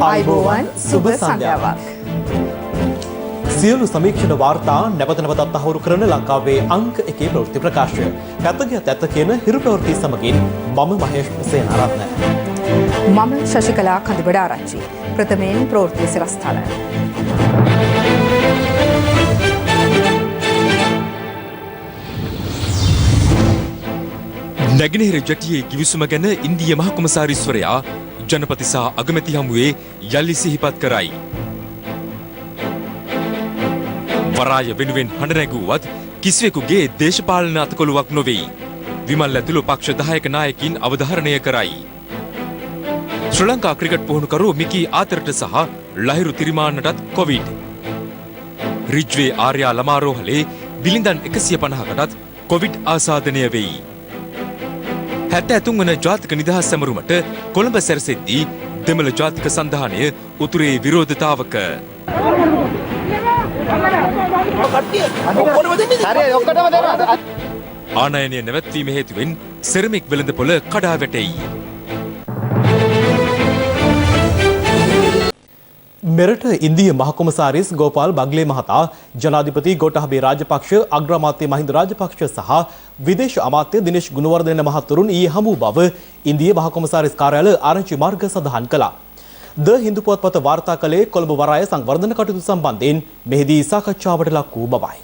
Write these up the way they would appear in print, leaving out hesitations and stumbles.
ආයුබෝවන් සුබ සන්ධ්‍යාවක්. සියලු සමීක්ෂණ වාර්තා නැවත නැවතත් තහවුරු කරන ලංකාවේ අංක 1 ප්‍රවෘත්ති ප්‍රකාශය. පැත්තකියත් ඇත්ත කියන හිරු ප්‍රවෘත්ති සමගින් මම මහේෂ් සේනාරත්න. මම ශශිකලා කඳුබඩ ආරච්චි. ප්‍රථමයෙන් ප්‍රවෘත්ති සිරස්තල. නැගෙනහිර ජැටියේ ගිවිසුම ගැන ඉන්දිය මහ කොමසාරිස්වරයා ජනපති සහ අගමැති හමුවේ යලි සිහිපත් කරයි. වරාය වෙනුවෙන් හඬ නැගුවත් කිසිවෙකුගේ දේශපාලන අතකොළුවක් නොවෙයි. විමල් ඇතුළු පක්ෂ 10ක නායකින් අවධාරණය කරයි. ශ්‍රී ලංකා ක්‍රිකට් පුහුණුකරු මිකී ආතරට සහ ලහිරු තිරිමාන්නටත් කොවිඩ්. රිජ්වේ ආර්යා ළමාරෝහලේ බිලිඳන් 150කටත් කොවිඩ් ආසාදනය වෙයි. 73 වන ජාතික නිදහස් සැමරුමට කොළඹ සැරසෙද්දී දෙමළ ජාතික සන්ධානය උතුරේ විරෝධතාවක. ආනයනය නැවැත්වීම හේතුවෙන් සෙරමික් වෙළඳපොළ කඩා වැටෙයි. මෙරට ඉන්දිය මහ කොමසාරිස් ගෝපාල් බග්ලේ මහතා ජනාධිපති ගෝඨාභය රාජපක්ෂ අග්‍රාමාත්‍ය මහින්ද රාජපක්ෂ සහ විදේශ අමාත්‍ය දිනේෂ් ගුණවර්ධන මහතුරුන් ඊයේ හමු බව ඉන්දිය මහ කොමසාරිස් කාර්යාලය ආරංචි මාර්ග සඳහන් කළා. ද හින්දු පුවත්පත වාර්තා කළේ කොළඹ වරාය සංවර්ධන කටයුතු සම්බන්ධයෙන් මෙහිදී සාකච්ඡාවට ලක් වූ බවයි.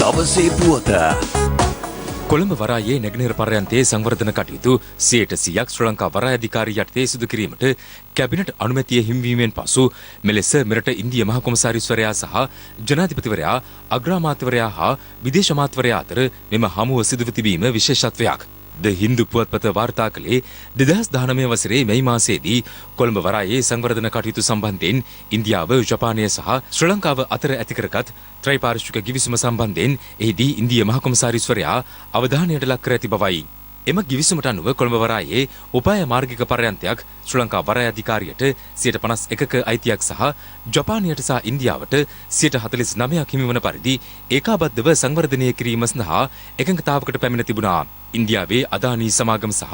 දවසේ පුවත කොළඹ වරායේ නැගෙනහිර පර්යන්තයේ සංවර්ධන කටයුතු 100% ශ්‍රී ලංකා වරාය අධිකාරිය යටතේ සිදු කිරීමට කැබිනට් අනුමැතිය හිමිවීමෙන් පසු මෙලෙස මෙරට ඉන්දිය මහ කොමසාරිස්වරයා සහ ජනාධිපතිවරයා අග්‍රාමාත්‍යවරයා හා විදේශ අමාත්‍යවරයා අතර මෙම හමුව සිදුව තිබීම විශේෂත්වයක්. ද හින්දු පුවත්පත වාර්තා කළේ 2019 වසරේ මැයි මාසයේදී කොළඹ වරායේ සංවර්ධන කටයුතු සම්බන්ධයෙන් ඉන්දියාව, ජපානය සහ ශ්‍රී ලංකාව අතර ඇති කරගත් ත්‍රිපාර්ශ්වික ගිවිසුම සම්බන්ධයෙන් එහිදී ඉන්දිය මහ කොමසාරිස්වරයා අවධානයට ලක් කර ඇති බවයි. එම ගිවිසුමට අනුව කොළඹ වරායේ උපාය මාර්ගික පර්යන්තයක් ශ්‍රී ලංකා වරාය අධිකාරියට 51%ක අයිතියක් සහ ජපානයට සහ ඉන්දියාවට 49%ක් හිමිවන පරිදි ඒකාබද්ධව සංවර්ධනය කිරීම සඳහා එකඟතාවකට පැමිණ තිබුණා. ඉන්දියාවේ අදානී සමාගම සහ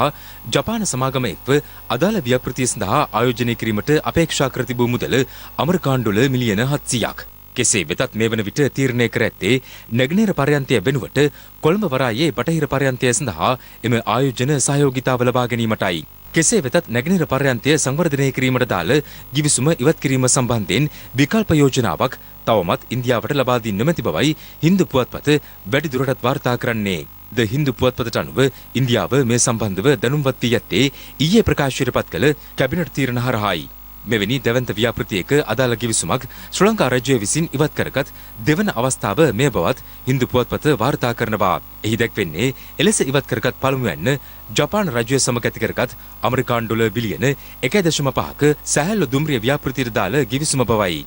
ජපාන සමාගම එක්ව අදාළ ව්‍යාපෘතිය සඳහා ආයෝජනය කිරීමට අපේක්ෂා කර තිබූ මුදල ඇමරිකානු ඩොලර් මිලියන 700ක්. කෙසේ වෙතත් මේ වන විට තීරණය කර ඇත්තේ නැගෙනහිර පර්යන්තය වෙනුවට කොළඹ වරායේ බටහිර පර්යන්තය සඳහා එම ආයෝජන සහයෝගිතාව ලබා ගැනීමටයි. කෙසේ වෙතත් නැගෙනහිර පර්යන්තය සංවර්ධනය කිරීමට දාල ගිවිසුම ඉවත් කිරීම සම්බන්ධයෙන් විකල්ප යෝජනාවක් තවමත් ඉන්දියාවට ලබා දී නොමැති බවයි හින්දු පුවත්පත වැඩිදුරටත් වාර්තා කරන්නේ. ද හින්දු පුවත්පතට අනුව ඉන්දියාව මේ සම්බන්ධව දැනුම්වත් දී ඇත්තේ ඊයේ ප්‍රකාශයට පත් කළ කැබිනට් තීරණ හරහායි. මෙවැනි දැවන්ත ව්‍යාපෘතියක අදාළ ගිවිසුමක් ශ්‍රී ලංකා රජය විසින් ඉවත් කරගත් දෙවන අවස්ථාව මේ බවත් හින්දු පුවත්පත වාර්තා කරනවා. එහි දැක්වෙන්නේ එලෙස ඉවත් කරගත් පළමුවැන්න ජපාන රජය සමග ඇති කරගත් ඇමරිකානු ඩොලර් බිලියන 1.5ක සැහැල්ලු දුම්රිය ව්‍යාපෘතියට දාළ ගිවිසුම බවයි.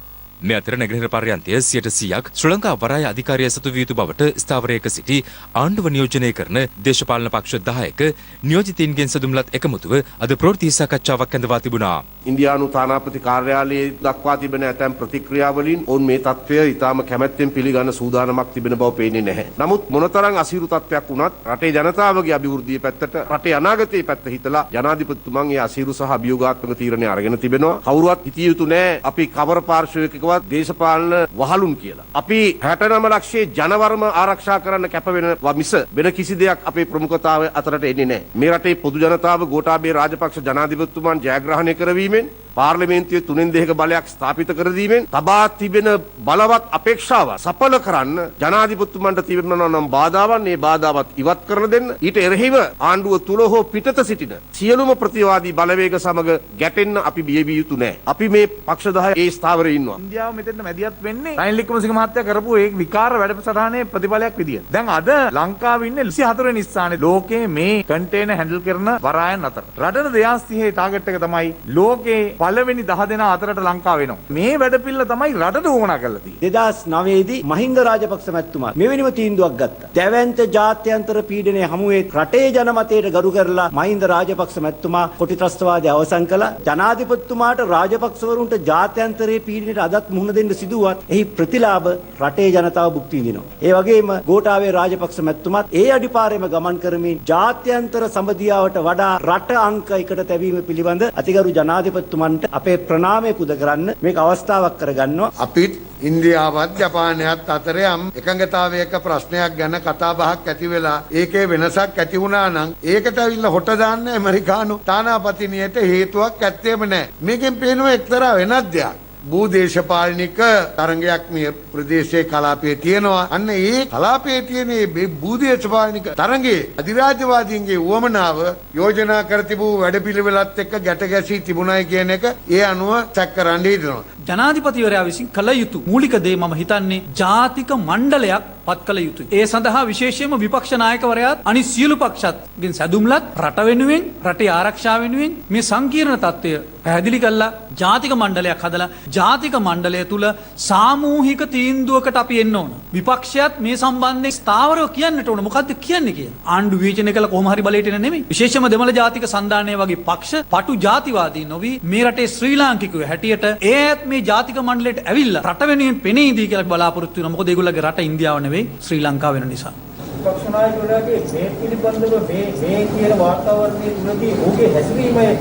මේ අතර නැගෙනහිර පර්යන්තය 100%ක් ශ්‍රී ලංකා වරාය අධිකාරිය සතු විය යුතු බවට ස්ථාවරයක සිටි ආණ්ඩුව නියෝජනය කරන දේශපාලන පක්ෂ 10ක නියෝජිතයින්ගෙන් සදුම්ලත් එකමුතුව අද ප්‍රවෘත්ති සාකච්ඡාවක් ඇඳවා තිබුණා. ඉන්දියානු තානාපති කාර්යාලයේ දක්වා තිබෙන ඇතැම් ප්‍රතික්‍රියාවලින් ඔවුන් මේ තත්ත්වය ඉතාම කැමැත්තෙන් පිළිගන්න සූදානමක් තිබෙන බව පේන්නේ නැහැ. නමුත් මොනතරම් අසීරු තත්ත්වයක් වුණත් රටේ ජනතාවගේ අභිවෘද්ධිය පැත්තට රටේ අනාගතයේ පැත්ත හිතලා ජනාධිපතිතුමන් ඒ අසීරු සහ අභියෝගාත්මක තීරණය අරගෙන තිබෙනවා. කවුරුවත් හිතිය යුතු නැහැ අපි කවර පාර්ශවයකවත් දේශපාලන වහලුන් කියලා. අපි 69 ලක්ෂයේ ජනවර්ම ආරක්ෂා කරන්න කැප වෙනවා මිස වෙන කිසි දෙයක් අපේ ප්‍රමුඛතාවය අතරට එන්නේ නැහැ. මේ රටේ පොදු ජනතාව ගෝඨාභය රාජපක්ෂ ජනාධිපතිතුමන් ජයග්‍රහණය කරවීමෙන් පාර්ලිමේන්තුවේ 3/2 බලයක් ස්ථාපිත කර දීමෙන් තබා තිබෙන බලවත් අපේක්ෂාව සඵල කරන්න ජනාධිපතිතුමන්ට තිබෙනවා නම් බාධාවන් මේ බාධාවත් ඉවත් කරලා දෙන්න. ඊට එරෙහිව ආණ්ඩුව තුල හෝ පිටත සිටින සියලුම ප්‍රතිවාදී බලවේග සමග ගැටෙන්න අපි බිය යුතු නැහැ. අපි මේ පක්ෂ 10 ඒ ස්ථාවරයේ ඉන්නවා. ඉන්දියාව මෙතෙන්ට මැදිහත් වෙන්නේ රනිල් වික්‍රමසිංහ මහත්තයා කරපු ඒ විකාර වැඩසටහනේ ප්‍රතිඵලයක් විදියට. දැන් අද ලංකාවේ ඉන්නේ 24 වෙනි ස්ථානයේ ලෝකයේ මේ කන්ටේනර් හැන්ඩල් කරන වරායන් අතර. රටට 2030 ටාගට් එක තමයි ලෝකේ පළවෙනි 10 දෙනා අතරට ලංකාව වෙනවා. මේ වැඩපිළිවෙල තමයි රටට උවමනා කරලා තියෙන්නේ. 2009 දී මහින්ද රාජපක්ෂ මැතිතුමා මෙවැනිම තීන්දුවක් ගත්තා. දැවැන්ත ජාත්‍යන්තර පීඩනයේ හමුවේ රටේ ජනමතයට ගරු කරලා මහින්ද රාජපක්ෂ මැතිතුමා කොටි ත්‍රස්තවාදය අවසන් කළා. ජනාධිපතිතුමාට රාජපක්ෂවරුන්ට ජාත්‍යන්තරයේ පීඩනයට අදත් මුහුණ දෙන්න සිදුවත් එහි ප්‍රතිලාභ රටේ ජනතාව භුක්ති විඳිනවා. ඒ වගේම ගෝඨාභය රාජපක්ෂ මැතිතුමාත් ඒ අඩිපාරේම ගමන් කරමින් ජාත්‍යන්තර සම්බන්ධියාවට වඩා රට අංක එකට තැබීම පිළිබඳ අතිගරු ජනාධිපතිතුමන්ට අපේ ප්‍රණාමය පුද කරන්න මේක අවස්ථාවක් කරගන්නවා. අපිත් ඉන්දියාවත් ජපානයත් අතර යම් එකඟතාවයක ප්‍රශ්නයක් ගැන කතා බහක් ඇති වෙලා ඒකේ වෙනසක් ඇති වුණා නම් ඒකට අවිල්ල හොට දාන්න ඇමරිකානු තානාපතිනියට හේතුවක් ඇත්තේම නැහැ. මේකෙන් පේනවා එක්තරා වෙනත් දෙයක්. භූදේශපාලනික තරංගයක් මේ ප්‍රදේශයේ කලාපයේ තියෙනවා. අන්න ඒ කලාපයේ තියෙන මේ භූදේශපාලනික තරංගයේ අධිරාජ්‍යවාදීන්ගේ උවමනාව යෝජනා කර තිබූ වැඩපිළිවෙලත් එක්ක ගැට ගැසී තිබුණයි කියන එක ඒ අනුව චෙක් කරන්න හිතනවා. ජනාධිපතිවරයා විසින් කළ යුතු මූලික දේ මම හිතන්නේ ජාතික මණ්ඩලයක් පත් කළ යුතුයි. ඒ සඳහා විශේෂයෙන්ම විපක්ෂ නායකවරයාත් අනිත් සියලු පක්ෂත්ගෙන් සැදුම්ලත් රට වෙනුවෙන් රටේ ආරක්ෂාව වෙනුවෙන් මේ සංකීර්ණ තත්ත්වය පැහැදිලි කළා ජාතික මණ්ඩලයක් හදලා ජාතික මණ්ඩලය තුල සාමූහික තීන්දුවකට අපි එන්න ඕන. විපක්ෂයත් මේ සම්බන්ධයෙන් ස්ථාවරව කියන්නට ඕන. මොකද්ද කියන්නේ කියලා. ආණ්ඩු විවේචනය කළ කොහොම හරි බලයට එන නෙමෙයි. විශේෂයෙන්ම දෙමළ ජාතික සන්ධානය වගේ පක්ෂ පටු ජාතිවාදී නොවි මේ රටේ ශ්‍රී ලාංකිකයෝ හැටියට ඒත් මේ ජාතික මණ්ඩලයට ඇවිල්ලා රට වෙනුවෙන් පෙනීදී කියලා බලාපොරොත්තු වෙනවා. මොකද ඒගොල්ලෝගේ රට ඉන්දියාව නෙවෙයි ශ්‍රී ලංකාව වෙන නිසා. විපක්ෂ නායකවරයාගේ මේ පිළිබඳව මේ කියන වාතාවරණයේ තුලදී ඔහුගේ හැසිරීමේ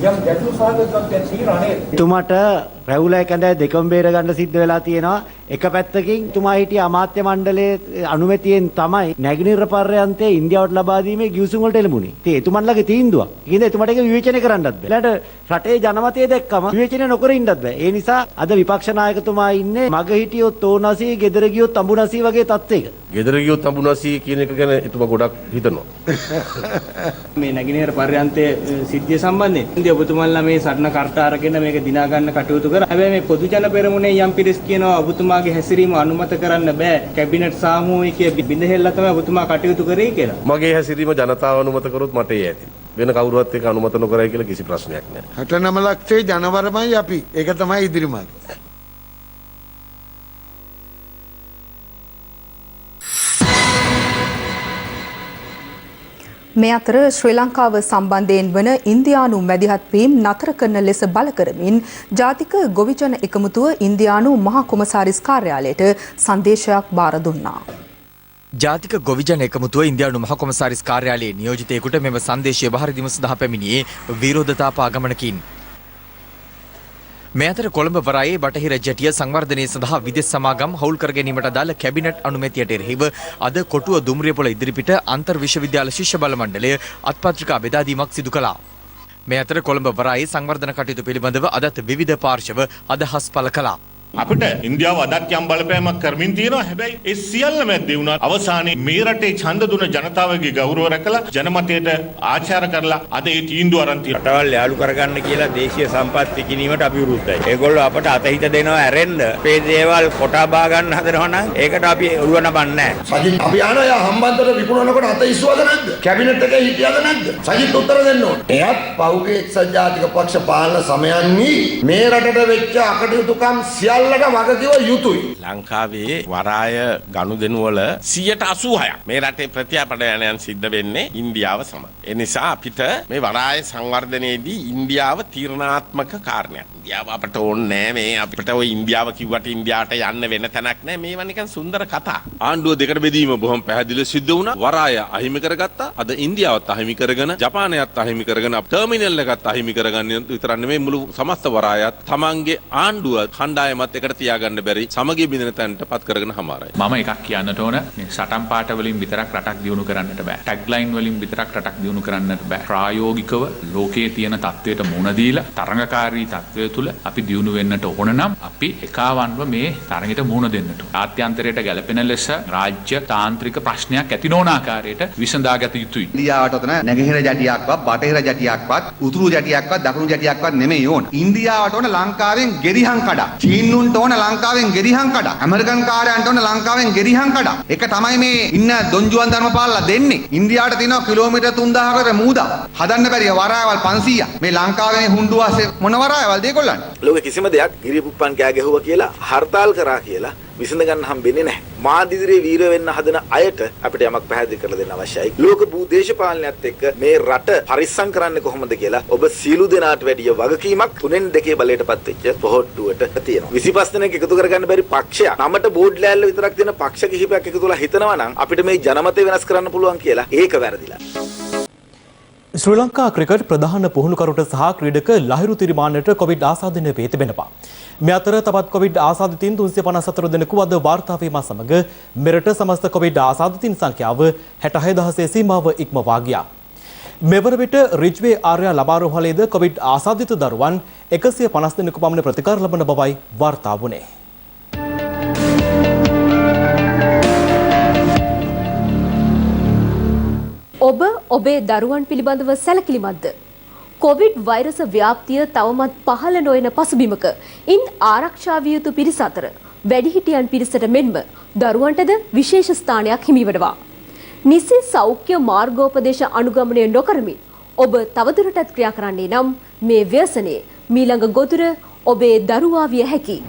යම් ගැටලු සාගතයක් තියෙනවා නේද? තුමාට රැවුලයි කැඳයි දෙකම බේර ගන්න සිද්ධ වෙලා තියෙනවා. එක පැත්තකින් තුමා හිටිය අමාත්‍ය මණ්ඩලයේ අනුමැතියෙන් තමයි නැගෙනහිර පර්යන්තයේ ඉන්දියාවට ලබා දීමේ ගිවිසුම් වලට එළඹුණේ. ඉතින් එතුමන්ලගේ තීන්දුවක්. ඒකින්ද එතුමාට ඒක විවේචනය කරන්නත් බෑ. ඊළඟට රටේ ජනමතය දැක්කම විවේචනය නොකර ඉන්නත් බෑ. ඒ නිසා අද විපක්ෂ නායකතුමා ඉන්නේ මග හිටියොත් ඕනසී, ගෙදර ගියොත් අඹුනසී වගේ තත්ත්වයක. ගෙදර ගියොත් අඹුනසී කියන එක ගැන එතුමා ගොඩක් හිතනවා. මේ නැගෙනහිර පර්යන්තයේ සිද්ධිය සම්බන්ධයෙන් ඉන්දියා ඔබතුමාලා මේ සටන කර්ත අරගෙන මේක දිනා ගන්න කටයුතු කරා. හැබැයි මේ පොදු ජන පෙරමුණේ යම් පිරිස් කියනවා ඔබතුමාගේ හැසිරීම අනුමත කරන්න බෑ. කැබිනට් සාමූහිකයේ බිඳහෙල්ලා තමයි ඔබතුමා කටයුතු කරේ කියලා. මගේ හැසිරීම ජනතාව අනුමත කරොත් මට ඒ ඇති. වෙන කවුරුවත් ඒක අනුමත නොකරයි කියලා කිසි ප්‍රශ්නයක් නැහැ. 69 ලක්ෂයේ ජනවරමයි අපි. ඒක තමයි ඉදිරිමත්. මේ අතර ශ්‍රී ලංකාව සම්බන්ධයෙන් වන ඉන්දියානු මැදිහත් වීම නතර කරන ලෙස බල කරමින් ජාතික ගොවිජන එකමුතුව ඉන්දියානු මහා කොමසාරිස් කාර්යාලයට සංදේශයක් බාර දුන්නා. ජාතික ගොවිජන එකමුතුව ඉන්දියානු මහ කොමසාරිස් කාර්යාලයේ නියෝජිතයෙකුට මෙම සංදේශය බහර දීම සඳහා පැමිණියේ විරෝධතා පාගමනකින්. මේ අතර කොළඹ වරායේ බටහිර ජැටිය සංවර්ධනය සඳහා විදෙස් සමාගම් හවුල් කර ගැනීමට අදාළ කැබිනට් අනුමැතියට එරෙහිව අද කොටුව දුම්රියපොළ ඉදිරිපිට අන්තර් විශ්වවිද්‍යාල ශිෂ්‍ය බල මණ්ඩලය අත්පත්‍රිකා බෙදා දීමක් සිදු කළා. මේ අතර කොළඹ වරායේ සංවර්ධන කටයුතු පිළිබඳව අදත් විවිධ පාර්ශව අදහස් පළ කළා. අපිට ඉන්දියාව අදත් යම් බලපෑමක් කරමින් තියෙනවා. හැබැයි ඒ සියල්ල මැද්දේ වුණත් අවසානයේ මේ රටේ ඡන්ද දුන ජනතාවගේ ගෞරව රැකලා ජනමතයට ආචාර කරලා අද ඒ තීන්දුව අරන් තියෙනවා. රටවල් යාලු කරගන්න කියලා දේශීය සම්පත් විකිණීමට අපි විරුද්ධයි. ඒගොල්ලෝ අපට අතහිත දෙනවා ඇරෙන්න. මේ දේවල් කොටා බා ගන්න හදනවා නම් ඒකට අපි ඔළුව නබන්නේ නැහැ. සජිත් අපි ආන යා හම්බන්තොට විකුණනකොට අත ඉස්සුවද නැද්ද? කැබිනට් එකේ හිටියද නැද්ද? සජිත් උත්තර දෙන්න ඕනේ. එයත් පෞගේ එක්සත් ජාතික පක්ෂ පාලන සමයන්හි මේ රටට වෙච්ච අකටයුතුකම් සියල්ල ලංකාවේ වරාය ගනුදෙනු වල 86% මේ රටේ ප්‍රතිපලයන් සිද්ධ වෙන්නේ ඉන්දියාව සමග. ඒ නිසා අපිට මේ වරාය සංවර්ධනයේදී ඉන්දියාව තීරණාත්මක කාරණයක්. ඉන්දියාව අපට ඕනේ නෑ මේ අපිට ওই ඉන්දියාව කිව්වට ඉන්දියාවට යන්න වෙන තැනක් නෑ. මේවා නිකන් සුන්දර කතා. ආණ්ඩුව දෙකට බෙදීම බොහොම පැහැදිලිව සිද්ධ වුණා. වරාය අහිමි කරගත්තා. අද ඉන්දියාවත් අහිමි කරගෙන ජපානයත් අහිමි කරගෙන ටර්මිනල් එකත් අහිමි කරගන්න විතරක් නෙමෙයි මුළු සමස්ත වරායත් තමන්ගේ ආණ්ඩුව කණ්ඩායමත් එකට තියාගන්න බැරි සමගිය බිඳින තැනට පත් කරගෙන හමාරයි. මම එකක් කියන්නට ඕන මේ සටන් පාට වලින් විතරක් රටක් දියුණු කරන්නට බෑ. ටැග්ලයින් වලින් විතරක් රටක් දියුණු කරන්නට බෑ. ප්‍රායෝගිකව ලෝකයේ තියෙන තත්ත්වයට මුහුණ දීලා තරඟකාරී තත්ත්වය තුළ අපි දියුණු වෙන්නට ඕන නම් අපි එකවන්ව මේ තරඟයට මුහුණ දෙන්නට ඕන. ආත්‍යන්තරයට ගැලපෙන ලෙස රාජ්‍ය තාන්ත්‍රික ප්‍රශ්නයක් ඇති නොවන ආකාරයට විසඳාගත යුතුයි. ඉන්දියාවට උතන නැගෙනහිර ජැටියක්වත් බටහිර ජැටියක්වත් උතුරු ජැටියක්වත් දකුණු ජැටියක්වත් නෙමෙයි ඕන. ඉන්දියාවට ඕන ලංකාවෙන් ගෙරිහන් කඩ. චීනු මිනිසුන්ට ඕන ලංකාවෙන් ගෙරිහන් කඩ. ඇමරිකන් කාරයන්ට ඕන ලංකාවෙන් ගෙරිහන් කඩ. ඒක තමයි මේ ඉන්න දොන්ජුවන් ධර්මපාලලා දෙන්නේ. ඉන්දියාවට තියෙනවා කිලෝමීටර් 3000කට මූදා. හදන්න බැරි වරායවල් 500ක්. මේ ලංකාවේ හුණ්ඩු වාසේ මොන වරායවල්ද ඒගොල්ලන්? ලෝකෙ කිසිම දෙයක් ගිරිපුප්පන් කෑ ගැහුවා කියලා හර්තාල් කරා කියලා විසඳ ගන්න හම්බෙන්නේ නැහැ. මාදිදිරේ වීර වෙන්න හදන අයට අපිට යමක් පැහැදිලි කරලා දෙන්න අවශ්‍යයි. ලෝක භූ දේශපාලනයත් එක්ක මේ රට පරිස්සම් කරන්නේ කොහොමද කියලා ඔබ සියලු දෙනාට වැඩිය වගකීමක් 3-2 බලයටපත් වෙච්ච පොහොට්ටුවට තියෙනවා. 25 දෙනෙක් එකතු කරගන්න බැරි පක්ෂයක්. නමට බෝඩ් ලෑල්ල විතරක් තියෙන පක්ෂ කිහිපයක් එකතුලා හිතනවා නම් අපිට මේ ජනමතය වෙනස් කරන්න පුළුවන් කියලා ඒක වැරදිලා. ශ්‍රී ලංකා ක්‍රිකට් ප්‍රධාන පුහුණුකරුට සහ ක්‍රීඩක ලහිරු තිරිමාන්නට කොවිඩ් ආසාදනය වේ තිබෙනවා. මේ අතර තවත් කොවිඩ් ආසාදිතින් 354 දෙනෙකු අද වාර්තා වීම සමග මෙරට සමස්ත කොවිඩ් ආසාදිතින් සංඛ්‍යාව 66000 සීමාව ඉක්මවා ගියා. මෙවර විට රිජ්වේ ආර්යා ලබාරෝහලේද කොවිඩ් ආසාදිත දරුවන් 150 දෙනෙකු පමණ ප්‍රතිකාර ලබන බවයි වාර්තා වුණේ. ඔබ ඔබේ දරුවන් පිළිබඳව සැලකිලිමත්ද? කොවිඩ් වෛරස ව්‍යාප්තිය තවමත් පහළ නොයන පසුබිමක ඉන් ආරක්ෂා විය යුතු පිරිස අතර වැඩිහිටියන් පිරිසට මෙන්ම දරුවන්ටද විශේෂ ස්ථානයක් හිමිවනවා. නිසි සෞඛ්‍ය මාර්ගෝපදේශ අනුගමනය නොකරමින් ඔබ තවදුරටත් ක්‍රියා කරන්නේ නම් මේ ව්‍යසනයේ මීළඟ ගොදුර ඔබේ දරුවා විය හැකියි.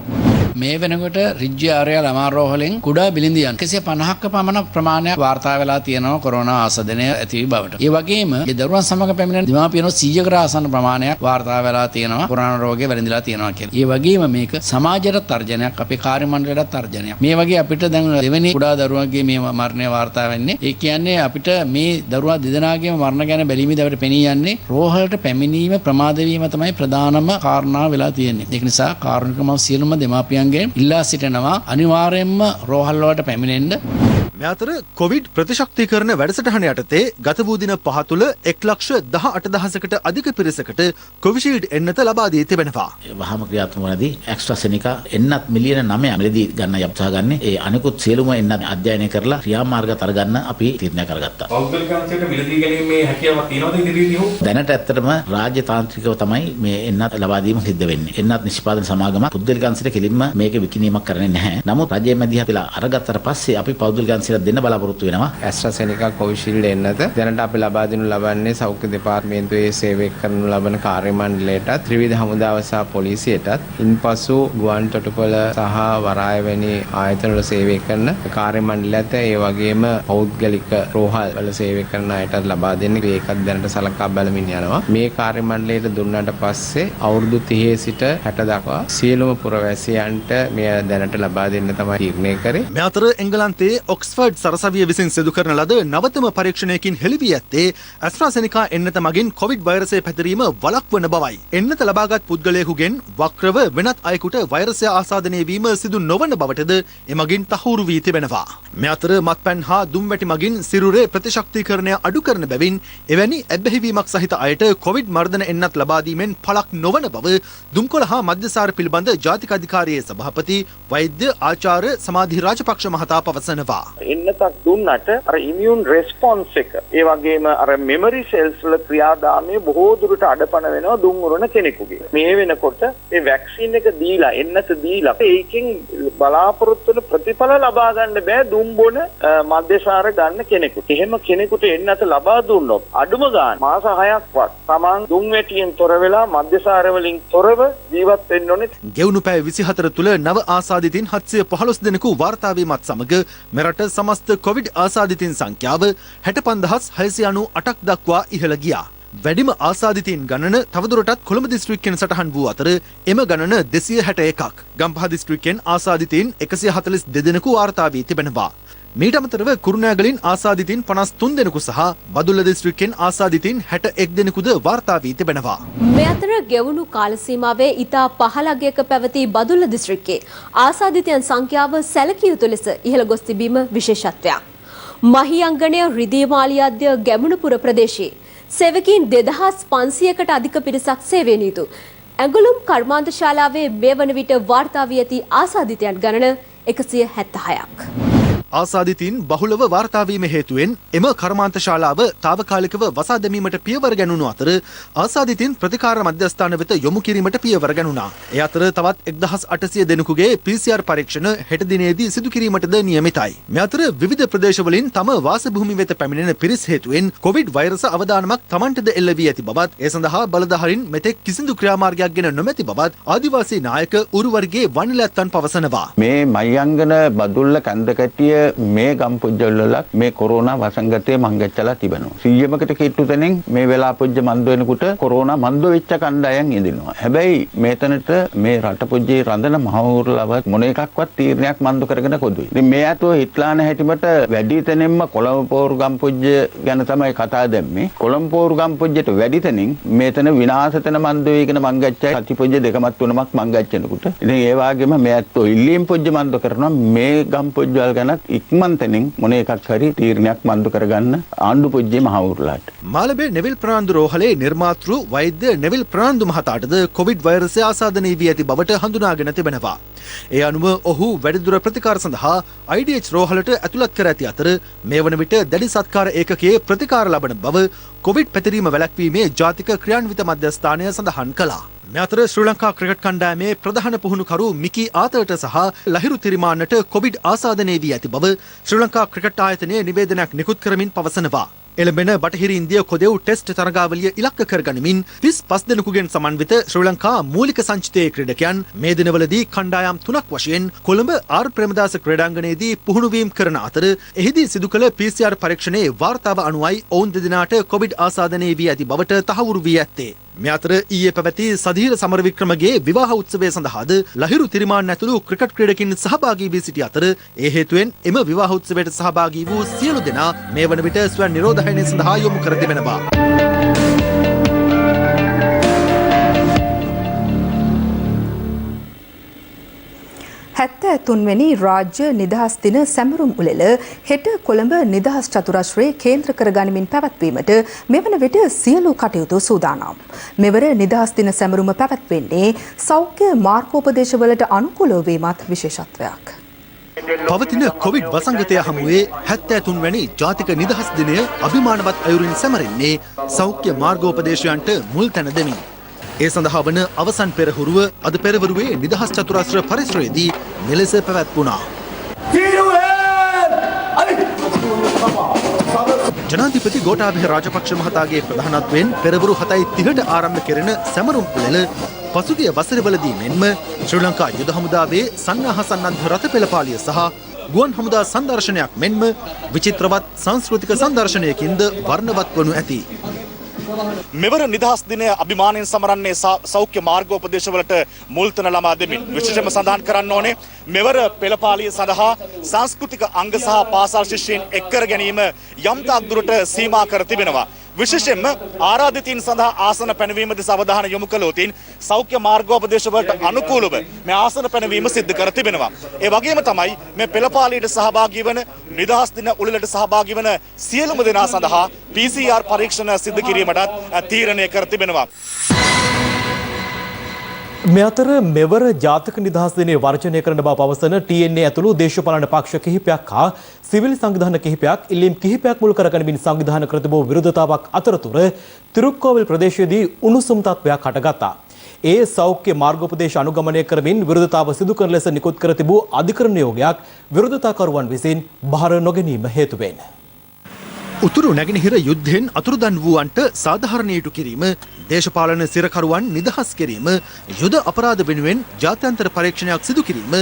මේ වෙනකොට රිජ්‍ය ආර්ය ළමාරෝහලෙන් කුඩා බිලිඳියන් 150ක පමණ ප්‍රමාණයක් වාර්තා වෙලා තියෙනවා කොරෝනා ආසාදනය ඇති වී බවට. ඒ වගේම මේ දරුවන් සමග පැමිණෙන දෙමාපියන් 100කට ආසන්න ප්‍රමාණයක් වාර්තා වෙලා තියෙනවා කොරෝනා රෝගය වැළඳිලා තියෙනවා කියලා. ඒ වගේම මේක සමාජයට තර්ජනයක්, අපේ කාර්ය මණ්ඩලයට තර්ජනයක්. මේ වගේ අපිට දැන් දෙවෙනි කුඩා දරුවන්ගේ මේ මරණය වාර්තා වෙන්නේ. ඒ කියන්නේ අපිට මේ දරුවා දෙදෙනාගේම මරණ ගැන බැලීමේදී අපිට පෙනී යන්නේ රෝහලට පැමිණීම ප්‍රමාද වීම තමයි ප්‍රධානම කාරණා වෙලා තියෙන්නේ. ඒක නිසා කාරුණිකව සියලුම දෙමාපියන් ඉල්ලා සිටිනවා අනිවාර්යයෙන්ම රෝහල් වලට පැමිණෙන්න. මේ අතර කොවිඩ් ප්‍රතිශක්තිකරණ වැඩසටහන යටතේ ගත වූ දින 5 තුළ 1,18,000කට අධික පිරිසකට කොවිෂීල්ඩ් එන්නත ලබා දී තිබෙනවා. වහම ක්‍රියාත්මක වනදී ඇස්ට්‍රාසෙනිකා එන්නත් මිලියන 9 මිලදී ගන්න යත්තා ගන්න. ඒ අනිකුත් සියලුම එන්නත් අධ්‍යයනය කරලා ක්‍රියාමාර්ග තරගන්න අපි තීරණය කරගත්තා. පෞද්ගලික අංශයට මිලදී ගැනීමේ හැකියාවක් තියෙනවද ඉදිරියේදී හෝ? දැනට ඇත්තටම රාජ්‍ය තාන්ත්‍රිකව තමයි මේ එන්නත් ලබා දීම සිද්ධ වෙන්නේ. එන්නත් නිෂ්පාදන සමාගම පුද්ගලික අංශයට කෙලින්ම මේක විකිණීමක් කරන්නේ නැහැ. නමුත් රජයේ මැදිහත් වෙලා අරගත්තට පස්සේ අපි පෞද්ගලික අංශයට දෙන්න බලාපොරොත්තු වෙනවා. ඇස්ට්‍රාසෙනිකා කොවිෂීල්ඩ් එන්නත දැනට අපි ලබා දෙනු ලබන්නේ සෞඛ්‍ය දෙපාර්තමේන්තුවේ සේවය කරනු ලබන කාර්ය මණ්ඩලයටත් ත්‍රිවිධ හමුදාව සහ පොලිසියටත් ඉන්පසු ගුවන් තොටුපළ සහ වරාය වැනි ආයතනවල සේවය කරන කාර්ය මණ්ඩලයට ඒ වගේම පෞද්ගලික රෝහල් වල සේවය කරන අයටත් ලබා දෙන්නේ. ඒකත් දැනට සලකා බලමින් යනවා. මේ කාර්ය මණ්ඩලයට දුන්නාට පස්සේ අවුරුදු 30 සිට 60 දක්වා සියලුම පුරවැසියන්ට මෙය දැනට ලබා දෙන්න තමයි තීරණය කරේ. මේ අතර එංගලන්තයේ ඔක්ස්ෆර්ඩ් සරසවිය විසින් සිදු කරන ලද නවතම පරීක්ෂණයකින් හෙළි වී ඇත්තේ ඇස්ට්‍රාසෙනිකා එන්නත මගින් කොවිඩ් වෛරසය පැතිරීම වළක්වන බවයි. එන්නත ලබාගත් පුද්ගලයෙකුගෙන් වක්‍රව වෙනත් අයෙකුට වෛරසය ආසාදනය වීම සිදු නොවන බවටද එමගින් තහවුරු වී තිබෙනවා. මේ අතර මත්පැන් හා දුම්වැටි මගින් සිරුරේ ප්‍රතිශක්තිකරණය අඩු කරන බැවින් එවැනි ඇබ්බැහිවීමක් සහිත අයට කොවිඩ් මර්ධන එන්නත් ලබා දීමෙන් පළක් නොවන බව දුම්කොළ හා මධ්‍යසාර පිළිබඳ ජාතික අධිකාරියේ සභාපති වෛද්‍ය ආචාර්ය සමාධි රාජපක්ෂ මහතා පවසනවා. එන්නතක් දුන්නට අර ඉමියුන් රෙස්පොන්ස් එක ඒ වගේම අර මෙමරි සෙල්ස් වල ක්‍රියාදාමය බොහෝ දුරට අඩපණ වෙනවා දුම් උරන කෙනෙකුගේ. මේ වෙනකොට මේ වැක්සින් එක දීලා එන්නත දීලා ඒකෙන් බලාපොරොත්තු වෙන ප්‍රතිඵල ලබා ගන්න බෑ දුම් බොන මධ්‍යසාර ගන්න කෙනෙකුට. එහෙම කෙනෙකුට එන්නත ලබා දුන්නොත් අඩුම ගාන මාස 6ක්වත් Taman දුම් වැටියෙන් තොර වෙලා මධ්‍යසාර වලින් තොරව ජීවත් වෙන්න ඕනේ. ගෙවුණු පැය 24 තුළ නව ආසාදිතින් 715 දෙනෙකු වාර්තා වීමත් සමග මෙරට සමස්ත කොවිඩ් ආසාදිතින් සංඛ්‍යාව 65698ක් දක්වා ඉහළ ගියා. වැඩිම ආසාදිතින් ගණන තවදුරටත් කොළඹ දිස්ත්‍රික්කයෙන් සටහන් වූ අතර එම ගණන 261ක්. ගම්පහ දිස්ත්‍රික්කයෙන් ආසාදිතින් 142 දෙනෙකු වාර්තා වී තිබෙනවා. මීට අමතරව කුරුණෑගලින් ආසාදිතින් 53 දෙනෙකු සහ බදුල්ල දිස්ත්‍රික්කයෙන් ආසාදිතින් 61 දෙනෙකුද වාර්තා වී තිබෙනවා. මේ අතර ගෙවුණු කාල සීමාවේ ඉතා පහළ අගයක පැවති බදුල්ල දිස්ත්‍රික්කයේ ආසාදිතයන් සංඛ්‍යාව සැලකිය යුතු ලෙස ඉහළ ගොස් තිබීම විශේෂත්වයක්. මහියංගණය රිදී මාලියාද්‍ය ගැමුණුපුර ප්‍රදේශයේ සේවකීන් 2500කට අධික පිරිසක් සේවය නියුතු ඇඟලුම් කර්මාන්ත ශාලාවේ මේ වන විට වාර්තා වී ඇති ආසාදිතයන් ගණන 176ක්. ආසාදිතයින් බහුලව වාර්තා වීම හේතුවෙන් එම කර්මාන්ත ශාලාව తాවකාලිකව වසා දැමීමට පියවර ගැනුණු අතර ආසාදිතයින් ප්‍රතිකාර මධ්‍යස්ථාන වෙත යොමු කිරීමට පියවර ගැනුණා. ඒ අතර තවත් 1800 දෙනෙකුගේ PCR පරීක්ෂණ හෙට දිනේදී සිදු කිරීමටද නියමිතයි. මේ අතර විවිධ ප්‍රදේශවලින් තම වාසභූමි වෙත පැමිණෙන පිරිස් හේතුවෙන් කොවිඩ් වෛරස අවදානමක් තමන්ටද එල්ල වී ඇති බවත් ඒ සඳහා බලධාරීන් මෙතෙක් කිසිදු ක්‍රියාමාර්ගයක් ගෙන නොමැති බවත් ආදිවාසී නායක උරුවර්ගයේ වනිලැත්තන් පවසනවා. මේ මයංගන බදුල්ල කන්දකැටිය මේ ගම්පොජ්ජවලලත් මේ කොරෝනා වසංගතය මංගච්චලා තිබෙනවා. 100කට කිට්ටු තැනින් මේ වෙලාපොජ්ජ මන්ද වෙනකොට කොරෝනා මන්ද වෙච්ච කණ්ඩායම් ඉදිනවා. හැබැයි මේතනට මේ රටපොජ්ජේ රඳන මහවුරුලවත් මොන එකක්වත් තීරණයක් මන්ද කරගෙන කොදුයි. ඉතින් මේ අතෝ හිටලාන හැටිමට වැඩි තැනින්ම කොළඹ පෝරු ගම්පොජ්ජ ගැන තමයි කතා දැම්මේ. කොළඹ පෝරු ගම්පොජ්ජට වැඩි තැනින් මේතන විනාශ තැන මන්ද වෙගෙන මංගච්චයි සතිපොජ්ජ දෙකමත් තුනමක් මංගච්චනකොට. ඉතින් ඒ වගේම මේ අතෝ ඉල්ලීම් පොජ්ජ මන්ද කරනවා මේ ගම්පොජ්ජවල් ගැනත් ඉක්මන්තනින් මොන එකක් හරි තීරණයක් මන්ද කරගන්න ආණ්ඩු පොජ්ජේ මහවුරුලාට. මාළඹේ නෙවිල් ප්‍රනාන්දු රෝහලේ නිර්මාතෘ වෛද්‍ය නෙවිල් ප්‍රනාන්දු මහතාටද කොවිඩ් වෛරසය ආසාදනය වී ඇති බවට හඳුනාගෙන තිබෙනවා. ඒ අනුව ඔහු වැඩිදුර ප්‍රතිකාර සඳහා IDH රෝහලට ඇතුළත් කර ඇති අතර මේ වන විට දැඩි සත්කාර ඒකකයේ ප්‍රතිකාර ලබන බව කොවිඩ් පැතිරීම වැළැක්වීමේ ජාතික ක්‍රියාන්විත මධ්‍යස්ථානය සඳහන් කළා. මේ අතර ශ්‍රී ලංකා ක්‍රිකට් කණ්ඩායමේ ප්‍රධාන පුහුණුකරු මිකී ආතර්ට සහ ලහිරු තිරිමාන්නට කොවිඩ් ආසාදනය වී ඇති බව ශ්‍රී ලංකා ක්‍රිකට් ආයතනය නිවේදනයක් නිකුත් කරමින් පවසනවා. එළඹෙන බටහිර ඉන්දිය කොදෙව් ටෙස්ට් තරගාවලිය ඉලක්ක කරගනිමින් 35 දෙනෙකුගෙන් සමන්විත ශ්‍රී ලංකා මූලික සංචිතයේ ක්‍රීඩකයන් මේ දිනවලදී කණ්ඩායම් 3ක් වශයෙන් කොළඹ ආර් ප්‍රේමදාස ක්‍රීඩාංගණයේදී පුහුණුවීම් කරන අතර එහිදී සිදු කළ PCR පරීක්ෂණයේ වාර්තාව අනුවයි ඔවුන් දෙදෙනාට කොවිඩ් ආසාදනය වී ඇති බවට තහවුරු වී ඇත්තේ. මේ අතර ඊයේ පැවති සධීර සමරවික්‍රමගේ විවාහ උත්සවය සඳහාද ලහිරු තිරිමාන්න ඇතුළු ක්‍රිකට් ක්‍රීඩකින් සහභාගී වී සිටි අතර ඒ හේතුවෙන් එම විවාහ උත්සවයට සහභාගී වූ සියලු දෙනා මේ වන විට ස්වයං නිරෝධායනය සඳහා යොමු කර තිබෙනවා. තුන්වැනි රාජ්‍ය නිදහස් දින සැමරුම් උළෙල හෙට කොළඹ නිදහස් චතුරස්‍රයේ කේන්ද්‍ර කරගනිමින් පැවැත්වීමට මෙවන විට සියලු කටයුතු සූදානම්. මෙවර නිදහස් දින සැමරුම පැවැත්වෙන්නේ සෞඛ්‍ය මාර්ගෝපදේශවලට අනුකූලව වීමත් විශේෂත්වයක්. පවතින කොවිඩ් වසංගතය හමුවේ 73 වැනි ජාතික නිදහස් දිනය අභිමානවත් අයුරින් සැමරෙන්නේ සෞඛ්‍ය මාර්ගෝපදේශයන්ට මුල් තැන දෙමින්. ඒ සඳහා වන අවසන් පෙරහුරුව අද පෙරවරුවේ නිදහස් චතුරස්‍ර පරිසරයේදී මෙලෙස පැවැත්වුණා. ජනාධිපති ගෝඨාභය රාජපක්ෂ මහතාගේ ප්‍රධානත්වයෙන් පෙරවරු 7:30ට ආරම්භ කෙරෙන සැමරුම් උළෙල පසුගිය වසරවලදී මෙන්ම ශ්‍රී ලංකා යුද හමුදාවේ සන්නාහ සන්නද්ධ රථ පෙළපාලිය සහ ගුවන් හමුදා සංදර්ශනයක් මෙන්ම විචිත්‍රවත් සංස්කෘතික සංදර්ශනයකින්ද වර්ණවත් වනු ඇති. මෙවර නිදහස් දිනය අභිමානයෙන් සමරන්නේ සෞඛ්‍ය මාර්ගෝපදේශවලට මුල්තන ළමා දෙමින් විශේෂයෙන්ම සඳහන් කරන්න ඕනේ මෙවර පෙළපාලිය සඳහා සංස්කෘතික අංග සහ පාසල් ශිෂ්‍යයන් එක් කර ගැනීම යම් තාක් දුරට සීමා කර තිබෙනවා. විශේෂයෙන්ම ආරාධිතයින් සඳහා ආසන පැනවීම දෙස අවධානය යොමු කළොතින් සෞඛ්‍ය මාර්ගෝපදේශවලට අනුකූලව මේ ආසන පැනවීම සිද්ධ කර තිබෙනවා. ඒ වගේම තමයි මේ පෙළපාලියට සහභාගී වන නිදහස් දින උළෙලට සහභාගී වන සියලුම දෙනා සඳහා PCR පරීක්ෂණ සිදු කිරීමටත් තීරණය කර තිබෙනවා. මේ අතර මෙවර ජාතික නිදහස් දිනය වර්ජනය කරන බව පවසන TNA ඇතුළු දේශපාලන පක්ෂ කිහිපයක් හා සිවිල් සංවිධාන කිහිපයක් ඉල්ලීම් කිහිපයක් මුල් කරගනිමින් සංවිධානය කර තිබූ විරෝධතාවක් අතරතුර තිරුක්කෝවිල් ප්‍රදේශයේදී උණුසුම් තත්ත්වයක් හටගත්තා. ඒ සෞඛ්‍ය මාර්ගෝපදේශ අනුගමනය කරමින් විරෝධතාව සිදු කරන ලෙස නිකුත් කර තිබූ අධිකරණ නියෝගයක් විරෝධතාකරුවන් විසින් බහර නොගැනීම හේතුවෙන් උතුරු නැගෙනහිර යුද්ධයෙන් අතුරුදන් වූවන්ට සාධාරණීයටු කිරීම, දේශපාලන සිරකරුවන් නිදහස් කිරීම, යුද අපරාධ වෙනුවෙන් ජාත්‍යන්තර පරීක්ෂණයක් සිදු කිරීම,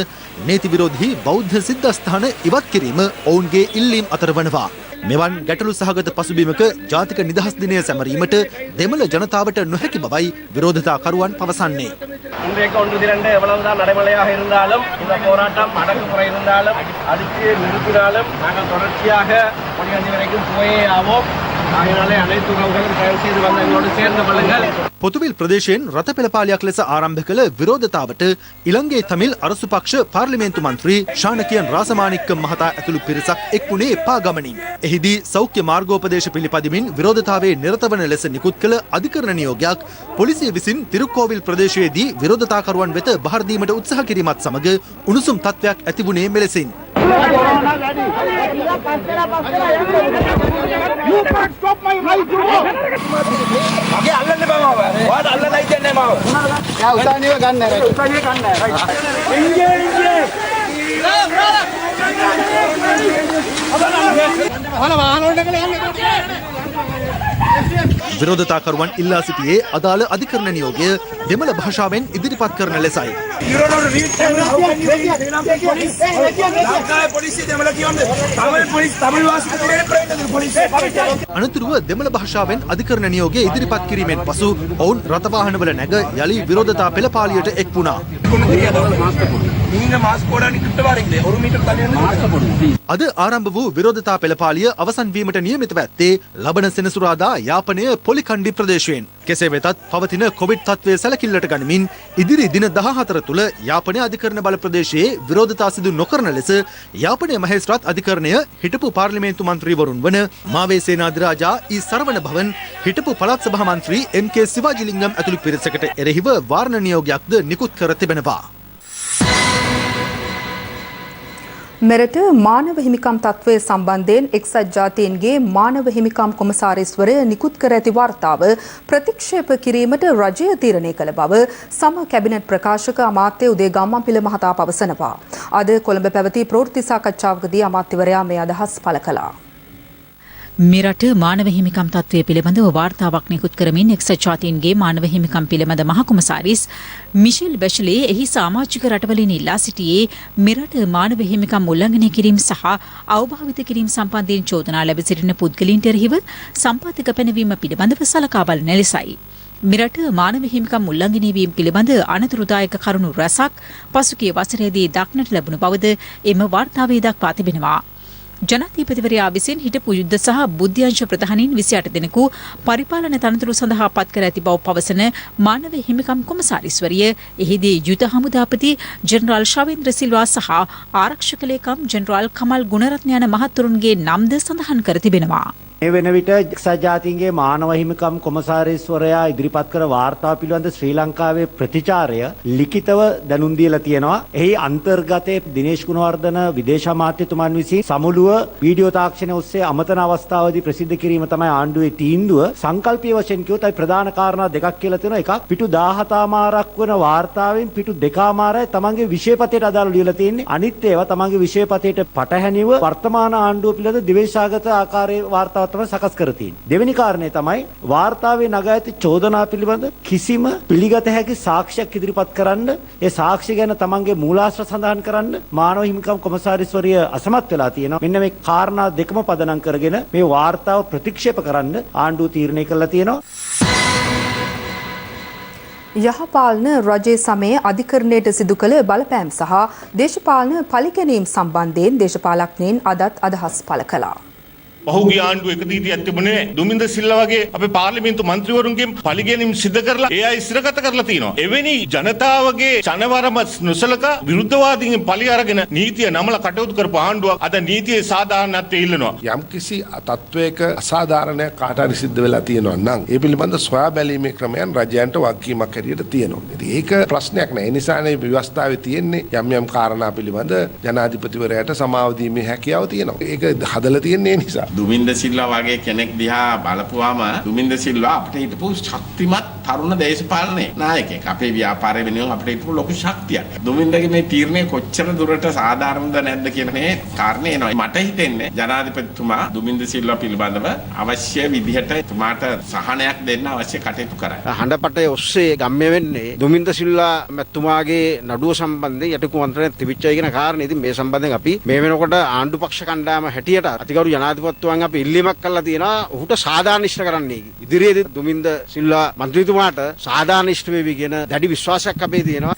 නීති විරෝධී බෞද්ධ සිද්ධාස්ථාන ඉවත් කිරීම ඔවුන්ගේ ඉල්ලීම් අතර වනවා. මෙවන් ගැටලු සහගත පසුබිමක ජාතික නිදහස් දිනය සැමරීමට දෙමළ ජනතාවට නොහැකි බවයි විරෝධතාකරුවන් පවසන්නේ. இன்றைக்கு ஒன்று திரண்டு எவ்வளவுதான் நடைமுறையாக இருந்தாலும் இந்த போராட்டம் அடக்குமுறை இருந்தாலும் அடித்து நிறுத்தினாலும் நாங்கள் தொடர்ச்சியாக முடிவதை வரைக்கும் போயே ஆவோம். ஆகையினாலே அனைத்து உறவுகளும் தயவு செய்து வந்து எங்களோடு சேர்ந்து கொள்ளுங்கள். පොතුවිල් ප්‍රදේශයෙන් රථ පෙළපාලියක් ලෙස ආරම්භ කළ විරෝධතාවට ඉලංගේ තමිල් අරසු පක්ෂ පාර්ලිමේන්තු මන්ත්‍රී ශානකියන් රාසමාණික්කම් මහතා ඇතුළු පිරිසක් එක්වුණේ පාගමනින්. එහිදී සෞඛ්‍ය මාර්ගෝපදේශ පිළිපදිමින් විරෝධතාවේ නිරත වන ලෙස නිකුත් කළ අධිකරණ නියෝගයක් පොලිසිය විසින් තිරුක්කෝවිල් ප්‍රදේශයේදී විරෝධතාකරුවන් වෙත බහර දීමට උත්සාහ කිරීමත් සමග උණුසුම් තත්ත්වයක් ඇති වුණේ මෙලෙසින්. විරෝධතාකරුවන් ඉල්ලා සිටියේ අදාළ අධිකරණ නියෝගය දෙමළ භාෂාවෙන් ඉදිරිපත් කරන ලෙසයි. අනතුරුව දෙමළ භාෂාවෙන් අධිකරණ නියෝගය ඉදිරිපත් කිරීමෙන් පසු ඔවුන් රථවාහනවල නැග යලි විරෝධතා පෙළපාලියට එක් වුණා. අද ආරම්භ වූ විරෝධතා පෙළපාලිය අවසන් වීමට නියමිතව ඇත්තේ ලබන සෙනසුරාදා යාපනය පොලිකණ්ඩි ප්‍රදේශයෙන්. කෙසේ වෙතත් පවතින කොවිඩ් තත්ත්වය සැලකිල්ලට ගනිමින් ඉදිරි දින 14 තුළ යාපනය අධිකරණ බල ප්‍රදේශයේ විරෝධතා සිදු නොකරන ලෙස යාපනය මහේස්ත්‍රාත් අධිකරණය හිටපු පාර්ලිමේන්තු මන්ත්‍රීවරුන් වන මාවේ සේනාධිරාජා ඊ සරවණ භවන් හිටපු පළාත් සභා මන්ත්‍රී එම්.කේ. සිවාජිලිංගම් ඇතුළු පිරිසකට එරෙහිව වාරණ නියෝගයක්ද නිකුත් කර තිබෙනවා. මෙරට මානව හිමිකම් තත්ත්වය සම්බන්ධයෙන් එක්සත් ජාතීන්ගේ මානව හිමිකම් කොමසාරිස්වරය නිකුත් කර ඇති වාර්තාව ප්‍රතික්ෂේප කිරීමට රජය තීරණය කළ බව සම කැබිනට් ප්‍රකාශක අමාත්‍ය උදේ ගම්මන්පිල මහතා පවසනවා. අද කොළඹ පැවති ප්‍රවෘත්ති සාකච්ඡාවකදී අමාත්‍යවරයා මේ අදහස් පළ කළා. මෙරට මානව හිමිකම් තත්ත්වය පිළිබඳව වාර්තාවක් නිකුත් කරමින් එක්සත් ජාතීන්ගේ මානව හිමිකම් පිළිබඳ මහ කොමසාරිස් මිෂෙල් බැෂලේ එහි සමාජික රටවලින් ඉල්ලා සිටියේ මෙරට මානව හිමිකම් උල්ලංඝනය කිරීම සහ අවභාවිත කිරීම සම්බන්ධයෙන් චෝදනා ලැබ සිටින පුද්ගලයින්ට එරෙහිව සම්පාදක පැනවීම පිළිබඳව සලකා බලන ලෙසයි. මෙරට මානව හිමිකම් උල්ලංඝනය වීම පිළිබඳ අනතුරුදායක කරුණු රැසක් පසුගිය වසරේදී දක්නට ලැබුණු බවද එම වාර්තාවේ දක්වා තිබෙනවා. ජනාධිපතිවරයා විසින් හිටපු යුද්ධ සහ බුද්ධ්‍යංශ ප්‍රධානීන් 28 දෙනෙකු පරිපාලන තනතුරු සඳහා පත් කර ඇති බව පවසන මානව හිමිකම් කොමසාරිස්වරිය එහිදී යුද හමුදාපති ජෙනරාල් ශවේන්ද්‍ර සිල්වා සහ ආරක්ෂක ලේකම් ජෙනරාල් කමල් ගුණරත්න යන මහතුරුන්ගේ නම්ද සඳහන් කර තිබෙනවා. මේ වෙන විට එක්සත් ජාතීන්ගේ මානව හිමිකම් කොමසාරිස්වරයා ඉදිරිපත් කර වාර්තා පිළිබඳ ශ්‍රී ලංකාවේ ප්‍රතිචාරය ලිඛිතව දැනුම් දීලා තියෙනවා. එහි අන්තර්ගතයේ දිනේෂ් ගුණවර්ධන විදේශ අමාත්‍යතුමන් විසින් සමුළුව වීඩියෝ තාක්ෂණය ඔස්සේ අමතන අවස්ථාවේදී ප්‍රසිද්ධ කිරීම තමයි ආණ්ඩුවේ තීන්දුව. සංකල්පීය වශයෙන් කිව්වොත් අයි ප්‍රධාන කාරණා දෙකක් කියලා තියෙනවා. එකක් පිටු 17මාරක් වන වාර්තාවෙන් පිටු 2මාරයි තමන්ගේ විෂයපතයට අදාළ ලියලා තියෙන්නේ. අනිත් ඒවා තමන්ගේ විෂයපතයට පටහැනිව වර්තමාන ආණ්ඩුව පිළිබඳ දිවේශාගත ආකාරයේ වාර්තා සකස් කර තියෙන්නේ. දෙවෙනි කාරණේ තමයි වාර්තාවේ නගා ඇති චෝදනා පිළිබඳ කිසිම පිළිගත හැකි සාක්ෂියක් ඉදිරිපත් කරන්න, ඒ සාක්ෂි ගැන තමන්ගේ මූලාශ්‍ර සඳහන් කරන්න මානව හිමිකම් කොමසාරිස්වරිය අසමත් වෙලා තියෙනවා. මෙන්න මේ කාරණා දෙකම පදනම් කරගෙන මේ වාර්තාව ප්‍රතික්ෂේප කරන්න ආණ්ඩුව තීරණය කළා තියෙනවා. යහපාලන රජයේ සමයේ අධිකරණයට සිදු කළ බලපෑම් සහ දේශපාලන පලිගැනීම් සම්බන්ධයෙන් දේශපාලඥයින් අදත් අදහස් පළ කළා. පහුගිය ආණ්ඩුව එක දීතියක් තිබුණේ නැහැ. දුමින්ද සිල්වා වගේ අපේ පාර්ලිමේන්තු මන්ත්‍රීවරුන්ගෙන් පලිගැනීම් සිදු කරලා ඒ අය ඉස්සරගත කරලා තියෙනවා. එවැනි ජනතාවගේ චනවරම නොසලකා විරුද්ධවාදීන් පලි අරගෙන නීතිය නමල කටයුතු කරපු ආණ්ඩුවක් අද නීතියේ සාධාරණත්වය ඉල්ලනවා. යම්කිසි තත්වයක අසාධාරණයක් කාට හරි සිද්ධ වෙලා තියෙනවා නම් ඒ පිළිබඳ සොයා බැලීමේ ක්‍රමයන් රජයන්ට වගකීමක් හැටියට තියෙනවා. ඉතින් ඒක ප්‍රශ්නයක් නෑ. ඒ නිසානේ ව්‍යවස්ථාවේ තියෙන්නේ යම් කාරණා පිළිබඳ ජනාධිපතිවරයාට සමාව දීමේ හැකියාව තියෙනවා. ඒක හදලා තියෙන්නේ ඒ නිසා. දුමින්ද සිල්වා වගේ කෙනෙක් දිහා බලපුවාම දුමින්ද සිල්වා අපිට හිටපු ශක්තිමත් තරුණ දේශපාලනයේ නායකයෙක්. අපේ ව්‍යාපාරය වෙනුවෙන් අපිට හිටපු ලොකු ශක්තියක්. දුමින්දගේ මේ තීරණය කොච්චර දුරට සාධාරණද නැද්ද කියන මේ කාරණේ එනවා. මට හිතෙන්නේ ජනාධිපතිතුමා දුමින්ද සිල්වා පිළිබඳව අවශ්‍ය විදිහට තුමාට සහනයක් දෙන්න අවශ්‍ය කටයුතු කරයි. හඬපටේ ඔස්සේ ගම්ම්‍ය වෙන්නේ දුමින්ද සිල්වා මැතිතුමාගේ නඩුව සම්බන්ධයෙන් යටකු මන්ත්‍රණයක් තිබිච්චයි කියන කාරණේ. ඉතින් මේ සම්බන්ධයෙන් අපි මේ වෙනකොට ආණ්ඩු පක්ෂ කණ්ඩායම හැටියට අතිගරු ජනාධිපතිතුමන් අපි ඉල්ලීමක් කළා තියෙනවා ඔහුට සාධාරණ ඉෂ්ට කරන්නයි. ඉදිරියේදී දුමින්ද සිල්වා මන්ත්‍රීතුමාට සාධාරණ ඉෂ්ට වේවි කියන දැඩි විශ්වාසයක් අපේ තියෙනවා.